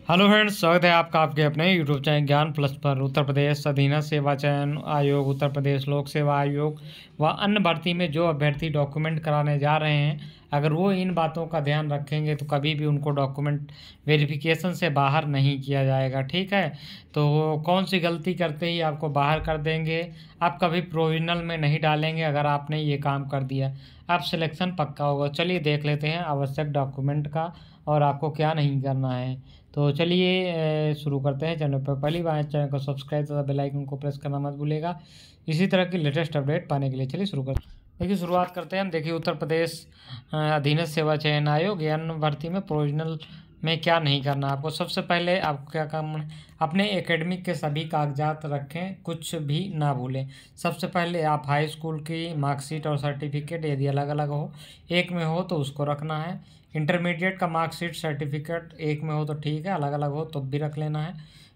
Hello friends, स्वागत है आपका आपके अपने यूट्यूब चैनल ज्ञान प्लस पर। उत्तर प्रदेश अधीनस्थ सेवा चयन आयोग, उत्तर प्रदेश लोक सेवा आयोग व अन्य भर्ती में जो अभ्यर्थी डॉक्यूमेंट कराने जा रहे हैं, अगर वो इन बातों का ध्यान रखेंगे तो कभी भी उनको डॉक्यूमेंट वेरिफिकेशन से बाहर नहीं किया जाएगा। ठीक है, तो कौन सी गलती करते ही आपको बाहर कर देंगे, आप कभी प्रोविजनल में नहीं डालेंगे। अगर आपने ये काम कर दिया, आप सिलेक्शन पक्का होगा। चलिए देख लेते हैं आवश्यक डॉक्यूमेंट का और आपको क्या नहीं करना है। तो चलिए शुरू करते हैं। चैनल पर पहली बार चैनल को सब्सक्राइब तथा बेल आइकन को प्रेस करना मत भूलिएगा इसी तरह की लेटेस्ट अपडेट पाने के लिए। चलिए शुरू करते हैं। देखिए शुरुआत करते हैं हम। देखिए उत्तर प्रदेश अधीनस्थ सेवा चयन आयोग या अन्य भर्ती में प्रोविजनल में क्या नहीं करना आपको। सबसे पहले आपको क्या काम है, अपने एकेडमिक के सभी कागजात रखें, कुछ भी ना भूलें। सबसे पहले आप हाई स्कूल की मार्कशीट और सर्टिफिकेट यदि अलग अलग हो, एक में हो तो उसको रखना है। इंटरमीडिएट का मार्कशीट सर्टिफिकेट एक में हो तो ठीक है, अलग अलग हो तो भी रख लेना है।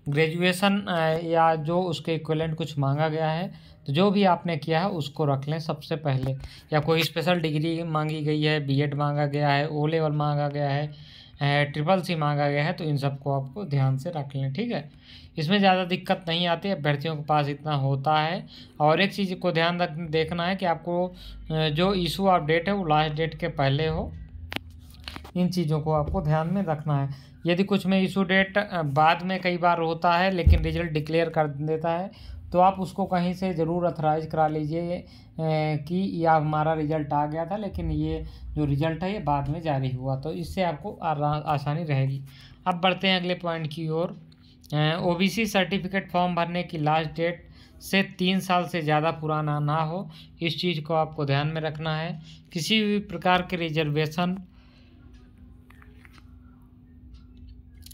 ग्रेजुएशन या जो उसके इक्विवेलेंट कुछ मांगा गया है, तो जो भी आपने किया है उसको रख लें सबसे पहले। या कोई स्पेशल डिग्री मांगी गई है, बीएड मांगा गया है, ओ लेवल मांगा गया है, ट्रिपल सी मांगा गया है, तो इन सबको आपको ध्यान से रख लें। ठीक है, इसमें ज़्यादा दिक्कत नहीं आती है, अभ्यर्थियों के पास इतना होता है। और एक चीज़ को ध्यान देखना है कि आपको जो इशू ऑफ डेट है वो लास्ट डेट के पहले हो। इन चीज़ों को आपको ध्यान में रखना है। यदि कुछ में इशू डेट बाद में कई बार होता है लेकिन रिजल्ट डिक्लेयर कर देता है, तो आप उसको कहीं से ज़रूर अथराइज करा लीजिए कि यह हमारा रिज़ल्ट आ गया था लेकिन ये जो रिज़ल्ट है ये बाद में जारी हुआ, तो इससे आपको आसानी रहेगी। अब बढ़ते हैं अगले पॉइंट की ओर। ओबीसी सर्टिफिकेट फॉर्म भरने की लास्ट डेट से 3 साल से ज़्यादा पुराना ना हो, इस चीज़ को आपको ध्यान में रखना है। किसी भी प्रकार के रिजर्वेशन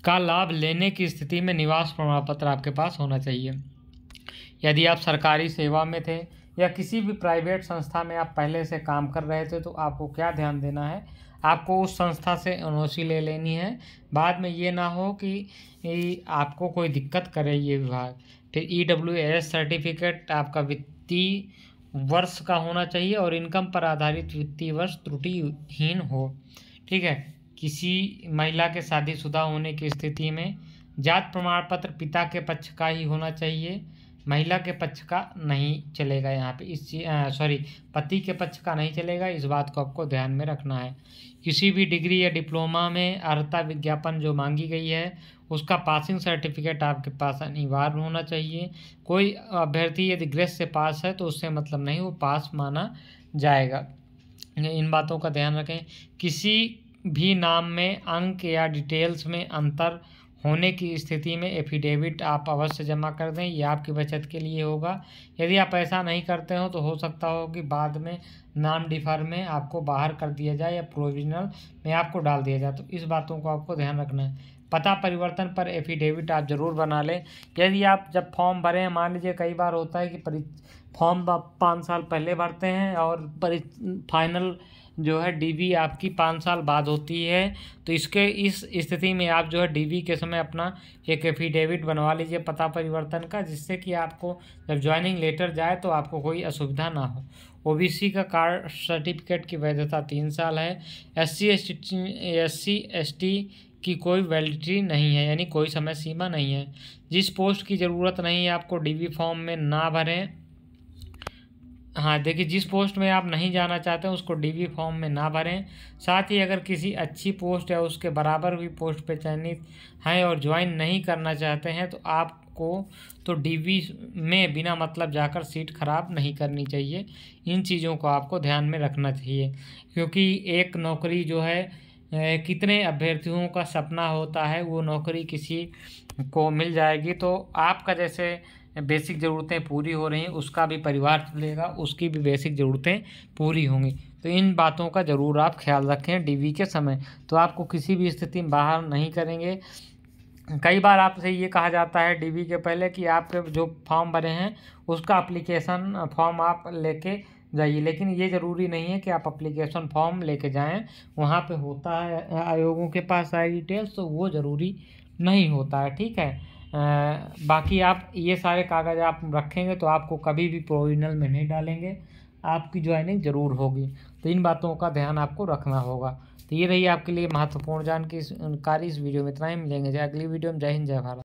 का लाभ लेने की स्थिति में निवास प्रमाण पत्र आपके पास होना चाहिए। यदि आप सरकारी सेवा में थे या किसी भी प्राइवेट संस्था में आप पहले से काम कर रहे थे, तो आपको क्या ध्यान देना है, आपको उस संस्था से एनओसी ले लेनी है। बाद में ये ना हो कि आपको कोई दिक्कत करे ये विभाग। फिर ईडब्ल्यूएस सर्टिफिकेट आपका वित्तीय वर्ष का होना चाहिए और इनकम पर आधारित वित्तीय वर्ष त्रुटिहीन हो। ठीक है, किसी महिला के शादीशुदा होने की स्थिति में जात प्रमाण पत्र पिता के पक्ष का ही होना चाहिए, महिला के पक्ष का नहीं चलेगा। यहाँ पे पति के पक्ष का नहीं चलेगा, इस बात को आपको ध्यान में रखना है। किसी भी डिग्री या डिप्लोमा में अर्हता विज्ञापन जो मांगी गई है उसका पासिंग सर्टिफिकेट आपके पास अनिवार्य होना चाहिए। कोई अभ्यर्थी यदि ग्रेस से पास है तो उससे मतलब नहीं, वो पास माना जाएगा। इन बातों का ध्यान रखें। किसी भी नाम में अंक या डिटेल्स में अंतर होने की स्थिति में एफिडेविट आप अवश्य जमा कर दें, ये आपकी बचत के लिए होगा। यदि आप ऐसा नहीं करते हो तो हो सकता हो कि बाद में नाम डिफर में आपको बाहर कर दिया जाए या प्रोविजनल में आपको डाल दिया जाए, तो इस बातों को आपको ध्यान रखना है। पता परिवर्तन पर एफिडेविट आप ज़रूर बना लें। यदि आप जब फॉर्म भरें, मान लीजिए कई बार होता है कि फॉर्म आप 5 साल पहले भरते हैं और फाइनल जो है डीवी आपकी 5 साल बाद होती है, तो इस स्थिति में आप जो है डीवी के समय अपना एक एफिडेविट बनवा लीजिए पता परिवर्तन का, जिससे कि आपको जब ज्वाइनिंग लेटर जाए तो आपको कोई असुविधा ना हो। ओबीसी का कार्ड सर्टिफिकेट की वैधता 3 साल है। एससी एसटी की कोई वैलिडिटी नहीं है, यानी कोई समय सीमा नहीं है। जिस पोस्ट की ज़रूरत नहीं है आपको डीवी फॉर्म में ना भरें। हाँ देखिए, जिस पोस्ट में आप नहीं जाना चाहते हैं उसको डीवी फॉर्म में ना भरें। साथ ही अगर किसी अच्छी पोस्ट या उसके बराबर हुई पोस्ट पे चयनित हैं और ज्वाइन नहीं करना चाहते हैं, तो आपको तो डीवी में बिना मतलब जाकर सीट खराब नहीं करनी चाहिए। इन चीज़ों को आपको ध्यान में रखना चाहिए, क्योंकि एक नौकरी जो है कितने अभ्यर्थियों का सपना होता है, वो नौकरी किसी को मिल जाएगी तो आपका जैसे बेसिक ज़रूरतें पूरी हो रही हैं, उसका भी परिवार चलेगा, उसकी भी बेसिक ज़रूरतें पूरी होंगी। तो इन बातों का ज़रूर आप ख्याल रखें डीवी के समय, तो आपको किसी भी स्थिति में बाहर नहीं करेंगे। कई बार आपसे ये कहा जाता है डीवी के पहले कि आपके जो फॉर्म भरे हैं उसका अप्लीकेशन फॉर्म आप लेके जाइए, लेकिन ये ज़रूरी नहीं है कि आप अप्लीकेशन फॉर्म लेके जाएं। वहाँ पे होता है आयोगों के पास सारी डिटेल्स, तो वो ज़रूरी नहीं होता है। ठीक है, बाकी आप ये सारे कागज़ आप रखेंगे तो आपको कभी भी प्रोविजनल में नहीं डालेंगे, आपकी ज्वाइनिंग ज़रूर होगी। तो इन बातों का ध्यान आपको रखना होगा। तो ये रही आपके लिए महत्वपूर्ण जानकारी इस वीडियो में। इतना ही, मिलेंगे जय अगली वीडियो में। जय हिंद, जय भारत।